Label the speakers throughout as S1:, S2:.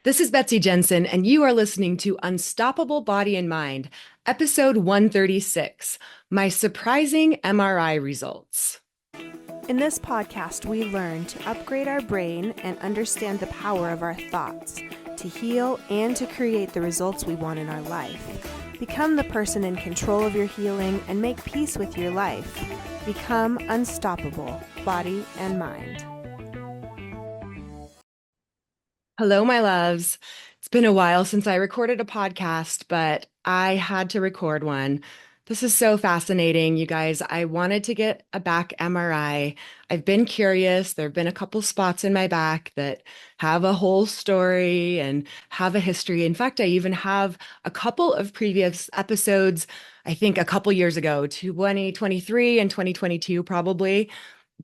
S1: This is Betsy Jensen, and you are listening to Unstoppable Body and Mind, episode 136, My Surprising MRI Results.
S2: In this podcast, we learn to upgrade our brain and understand the power of our thoughts, to heal and to create the results we want in our life. Become the person in control of your healing and make peace with your life. Become unstoppable, body and mind.
S1: Hello, my loves. It's been a while since I recorded a podcast, but I had to record one. This is so fascinating, you guys. I wanted to get a back MRI. I've been curious. There have been a couple spots in my back that have a whole story and have a history. In fact, I even have a couple of previous episodes, I think a couple years ago, 2023 and 2022 probably.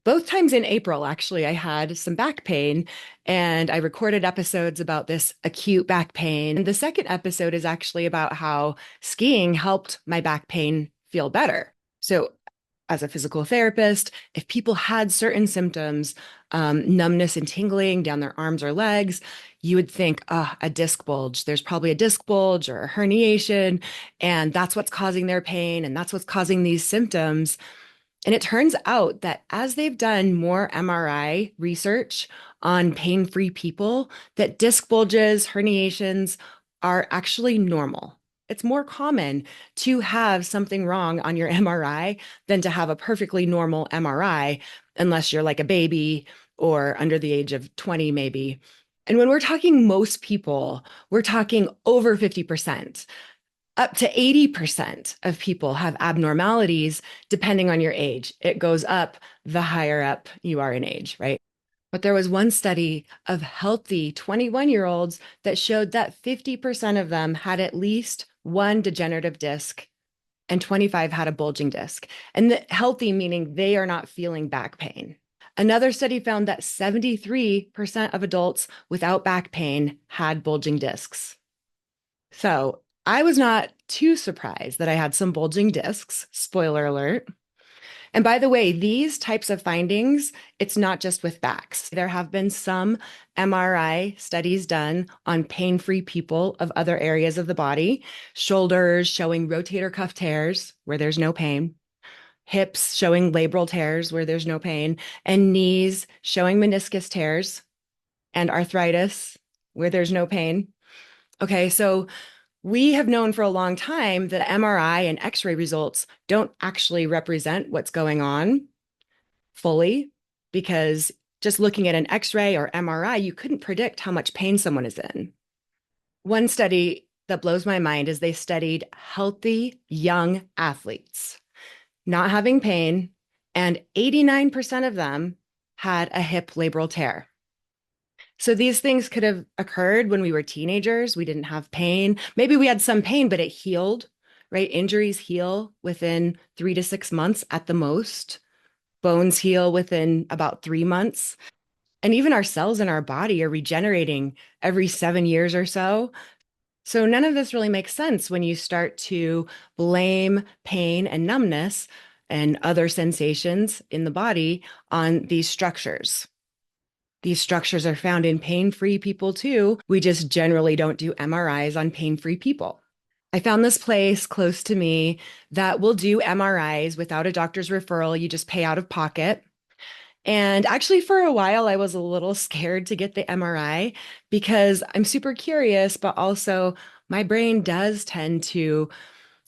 S1: Both times in April, actually, I had some back pain and I recorded episodes about this acute back pain. And the second episode is actually about how skiing helped my back pain feel better. So, as a physical therapist, if people had certain symptoms, numbness and tingling down their arms or legs, you would think, a disc bulge. There's probably a disc bulge or a herniation, and that's what's causing their pain, and that's what's causing these symptoms. And it turns out that as they've done more MRI research on pain-free people, that disc bulges, herniations are actually normal. It's more common to have something wrong on your MRI than to have a perfectly normal MRI, unless you're like a baby or under the age of 20, maybe. And when we're talking most people, we're talking over 50%. Up to 80% of people have abnormalities depending on your age. It goes up the higher up you are in age, right? But there was one study of healthy 21-year-olds that showed that 50% of them had at least one degenerative disc and 25 had a bulging disc. And the healthy meaning they are not feeling back pain. Another study found that 73% of adults without back pain had bulging discs. So I was not too surprised that I had some bulging discs, spoiler alert. And by the way, these types of findings, it's not just with backs. There have been some MRI studies done on pain-free people of other areas of the body, shoulders showing rotator cuff tears where there's no pain, hips showing labral tears where there's no pain, and knees showing meniscus tears and arthritis where there's no pain. Okay, so we have known for a long time that MRI and X Ray results don't actually represent what's going on fully, because just looking at an X Ray or MRI, you couldn't predict how much pain someone is in. One study that blows my mind is they studied healthy young athletes not having pain, and 89% of them had a hip labral tear. So these things could have occurred when we were teenagers. We didn't have pain. Maybe we had some pain, but it healed, right? Injuries heal within 3 to 6 months at the most. Bones heal within about 3 months. And even our cells in our body are regenerating every 7 years or so. So none of this really makes sense when you start to blame pain and numbness and other sensations in the body on these structures. These structures are found in pain-free people too. We just generally don't do MRIs on pain-free people. I found this place close to me that will do MRIs without a doctor's referral. You just pay out of pocket. And actually, for a while, I was a little scared to get the MRI because I'm super curious, but also my brain does tend to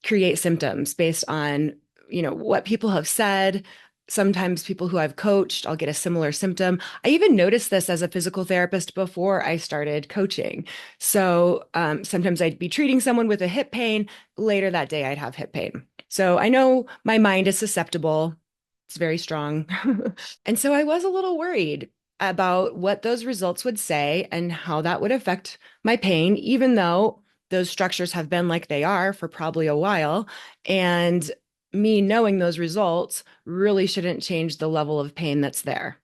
S1: create symptoms based on, what people have said. Sometimes people who I've coached, I'll get a similar symptom. I even noticed this as a physical therapist before I started coaching. So sometimes I'd be treating someone with a hip pain. Later that day, I'd have hip pain. So I know my mind is susceptible. It's very strong. And so I was a little worried about what those results would say and how that would affect my pain, even though those structures have been like they are for probably a while. And me knowing those results really shouldn't change the level of pain that's there.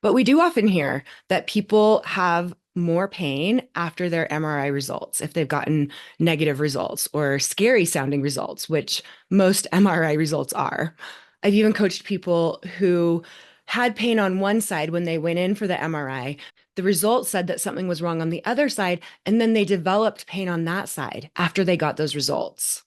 S1: But we do often hear that people have more pain after their MRI results if they've gotten negative results or scary sounding results, which most MRI results are. I've even coached people who had pain on one side when they went in for the MRI. The results said that something was wrong on the other side, and then they developed pain on that side after they got those results.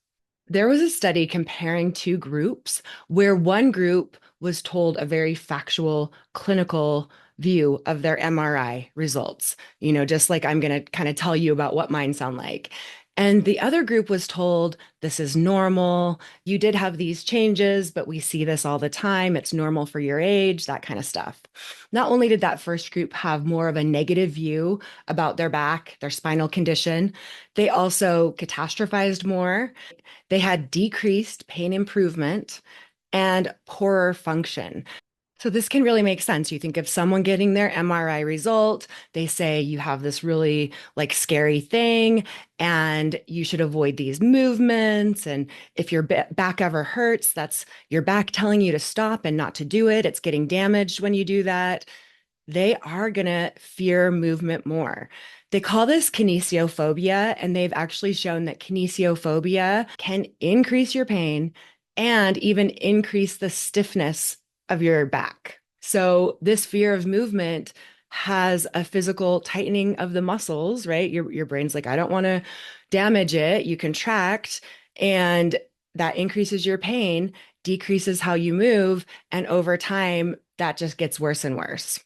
S1: There was a study comparing two groups where one group was told a very factual, clinical view of their MRI results, just like I'm going to kind of tell you about what mine sound like. And the other group was told, this is normal. You did have these changes, but we see this all the time. It's normal for your age, that kind of stuff. Not only did that first group have more of a negative view about their back, their spinal condition, they also catastrophized more. They had decreased pain improvement and poorer function. So this can really make sense. You think of someone getting their MRI result, they say you have this really like scary thing and you should avoid these movements. And if your back ever hurts, that's your back telling you to stop and not to do it. It's getting damaged when you do that. They are going to fear movement more. They call this kinesiophobia, and they've actually shown that kinesiophobia can increase your pain and even increase the stiffness of your back. So, this fear of movement has a physical tightening of the muscles, right? Your brain's like, I don't want to damage it. You contract, and that increases your pain, decreases how you move, and over time, that just gets worse and worse,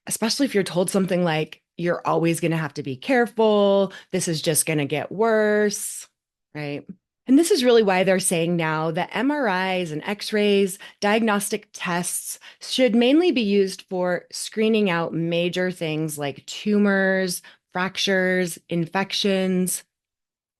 S1: especially if you're told something like, you're always going to have to be careful. This is just going to get worse, right? And this is really why they're saying now that MRIs and X rays, diagnostic tests, should mainly be used for screening out major things like tumors, fractures, infections,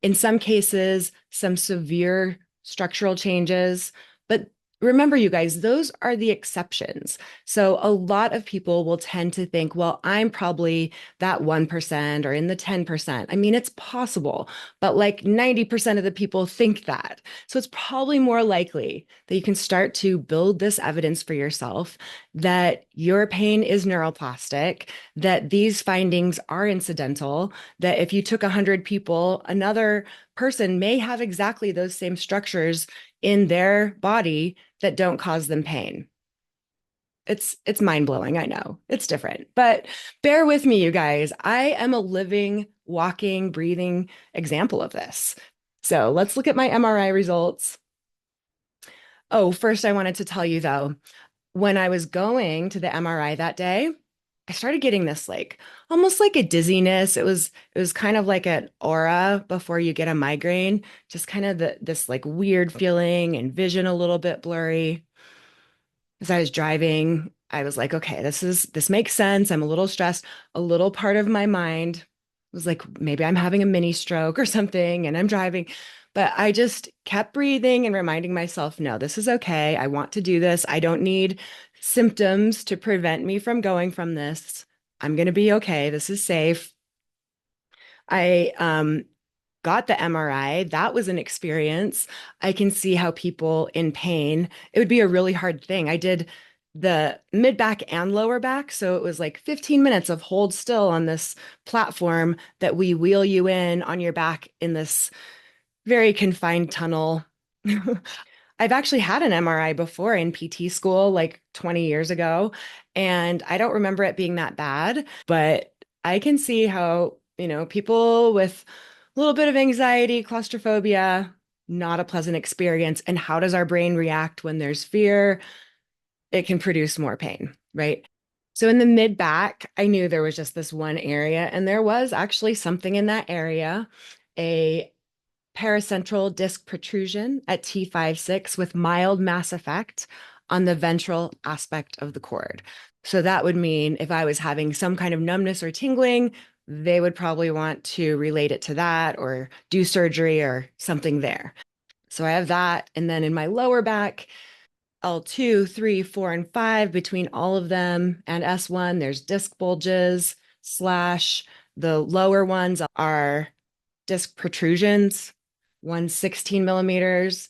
S1: in some cases, some severe structural changes. But remember, you guys, those are the exceptions. So a lot of people will tend to think, well, I'm probably that 1% or in the 10%. I mean, it's possible, but like 90% of the people think that. So it's probably more likely that you can start to build this evidence for yourself that your pain is neuroplastic, that these findings are incidental, that if you took 100 people, another person may have exactly those same structures in their body that don't cause them pain. It's mind-blowing, I know. It's different. But bear with me, you guys. I am a living, walking, breathing example of this. So let's look at my MRI results. Oh, first I wanted to tell you though, when I was going to the MRI that day, I started getting this like almost like a dizziness. It was kind of like an aura before you get a migraine, just kind of this like weird feeling and vision a little bit blurry. As I was driving, I was like, okay, this makes sense. I'm a little stressed. A little part of my mind was like, maybe I'm having a mini stroke or something and I'm driving. But I just kept breathing and reminding myself, no, this is okay. I want to do this. I don't need symptoms to prevent me from going from this. I'm going to be okay. This is safe. I got the MRI. That was an experience. I can see how people in pain, it would be a really hard thing. I did the mid back and lower back. So it was like 15 minutes of hold still on this platform that we wheel you in on your back in this very confined tunnel. I've actually had an MRI before in PT school, like 20 years ago, and I don't remember it being that bad, but I can see how, people with a little bit of anxiety, claustrophobia, not a pleasant experience. And how does our brain react when there's fear? It can produce more pain, right? So in the mid back, I knew there was just this one area, and there was actually something in that area, a paracentral disc protrusion at T5/6 with mild mass effect on the ventral aspect of the cord. So that would mean if I was having some kind of numbness or tingling, they would probably want to relate it to that or do surgery or something there. So I have that. And then in my lower back, L2, 3, 4, and 5, between all of them and S1, there's disc bulges slash the lower ones are disc protrusions, one's 16 millimeters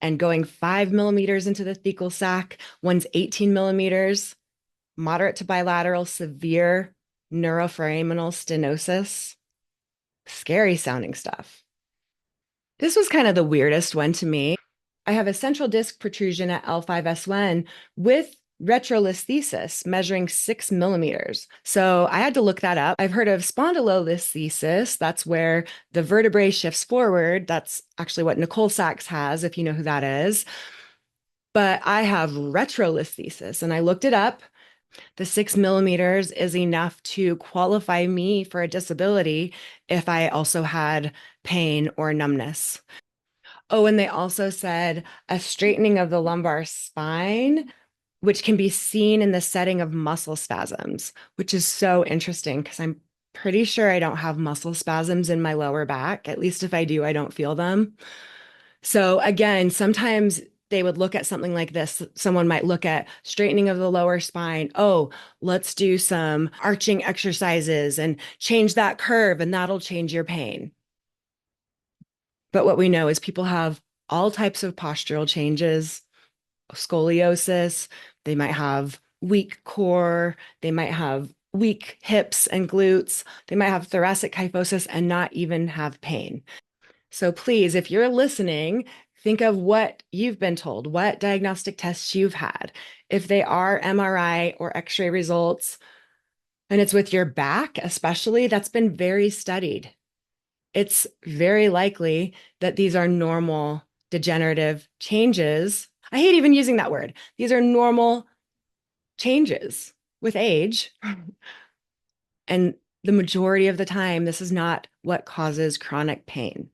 S1: and going 5 millimeters into the thecal sac, one's 18 millimeters, moderate to bilateral, severe neuroforaminal stenosis. Scary sounding stuff. This was kind of the weirdest one to me. I have a central disc protrusion at L5S1 with retrolisthesis, measuring 6 millimeters. So I had to look that up. I've heard of spondylolisthesis. That's where the vertebrae shifts forward. That's actually what Nicole Sachs has, if you know who that is. But I have retrolisthesis, and I looked it up. The 6 millimeters is enough to qualify me for a disability if I also had pain or numbness. Oh, and they also said a straightening of the lumbar spine, which can be seen in the setting of muscle spasms, which is so interesting because I'm pretty sure I don't have muscle spasms in my lower back. At least if I do, I don't feel them. So again, sometimes they would look at something like this. Someone might look at straightening of the lower spine. Oh, let's do some arching exercises and change that curve, and that'll change your pain. But what we know is people have all types of postural changes, scoliosis, they might have weak core, they might have weak hips and glutes, they might have thoracic kyphosis and not even have pain. So please, if you're listening, think of what you've been told, what diagnostic tests you've had. If they are MRI or X ray results, and it's with your back, especially, that's been very studied. It's very likely that these are normal degenerative changes. I hate even using that word. These are normal changes with age. And the majority of the time, this is not what causes chronic pain.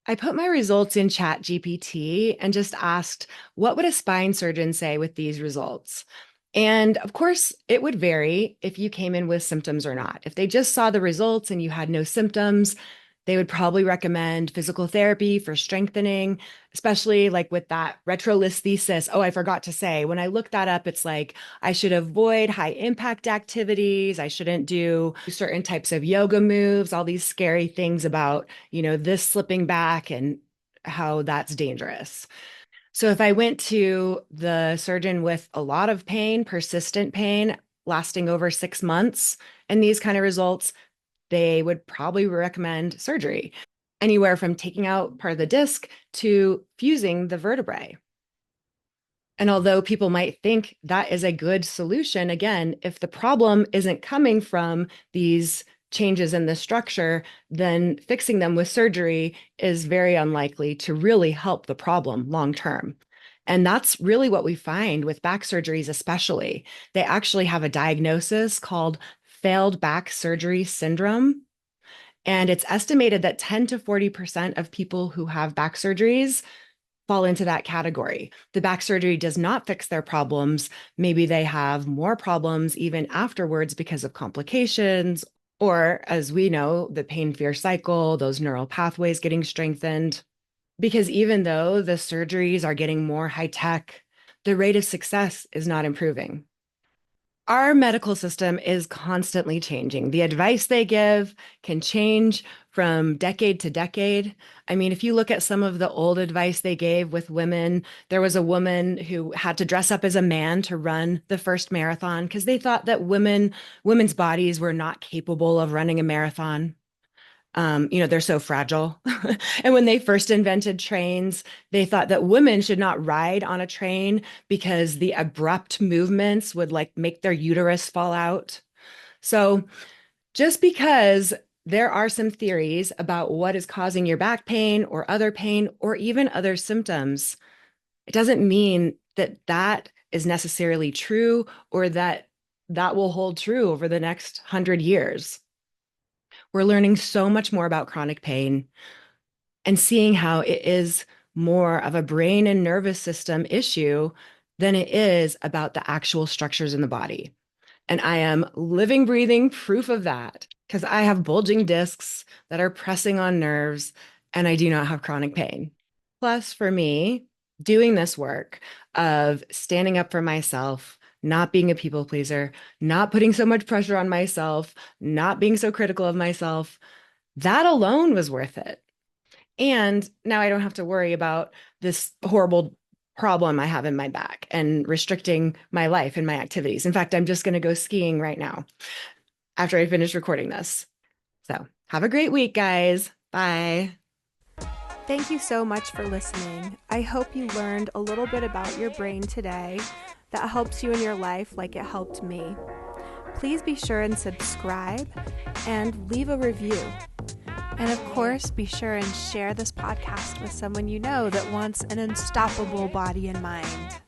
S1: I put my results in Chat GPT and just asked, what would a spine surgeon say with these results? And of course, it would vary if you came in with symptoms or not. If they just saw the results and you had no symptoms, they would probably recommend physical therapy for strengthening, especially like with that retrolisthesis. Oh, I forgot to say, when I looked that up, it's like I should avoid high impact activities. I shouldn't do certain types of yoga moves, all these scary things about, this slipping back and how that's dangerous. So if I went to the surgeon with a lot of pain, persistent pain, lasting over 6 months, and these kind of results, they would probably recommend surgery, anywhere from taking out part of the disc to fusing the vertebrae. And although people might think that is a good solution, again, if the problem isn't coming from these changes in the structure, then fixing them with surgery is very unlikely to really help the problem long term. And that's really what we find with back surgeries, especially. They actually have a diagnosis called failed back surgery syndrome. And it's estimated that 10 to 40% of people who have back surgeries fall into that category. The back surgery does not fix their problems. Maybe they have more problems even afterwards because of complications, or as we know, the pain fear cycle, those neural pathways getting strengthened. Because even though the surgeries are getting more high tech, the rate of success is not improving. Our medical system is constantly changing. The advice they give can change from decade to decade. I mean, if you look at some of the old advice they gave with women, there was a woman who had to dress up as a man to run the first marathon because they thought that women's bodies were not capable of running a marathon. They're so fragile. And when they first invented trains, they thought that women should not ride on a train because the abrupt movements would like make their uterus fall out. So just because there are some theories about what is causing your back pain or other pain or even other symptoms, it doesn't mean that that is necessarily true or that that will hold true over the next 100 years. We're learning so much more about chronic pain and seeing how it is more of a brain and nervous system issue than it is about the actual structures in the body. And I am living, breathing proof of that because I have bulging discs that are pressing on nerves and I do not have chronic pain. Plus, for me, doing this work of standing up for myself, not being a people pleaser, not putting so much pressure on myself, not being so critical of myself, that alone was worth it. And now I don't have to worry about this horrible problem I have in my back and restricting my life and my activities. In fact, I'm just going to go skiing right now after I finish recording this. So have a great week, guys. Bye.
S2: Thank you so much for listening. I hope you learned a little bit about your brain today. that helps you in your life like it helped me. Please be sure and subscribe and leave a review. And of course, be sure and share this podcast with someone you know that wants an unstoppable body and mind.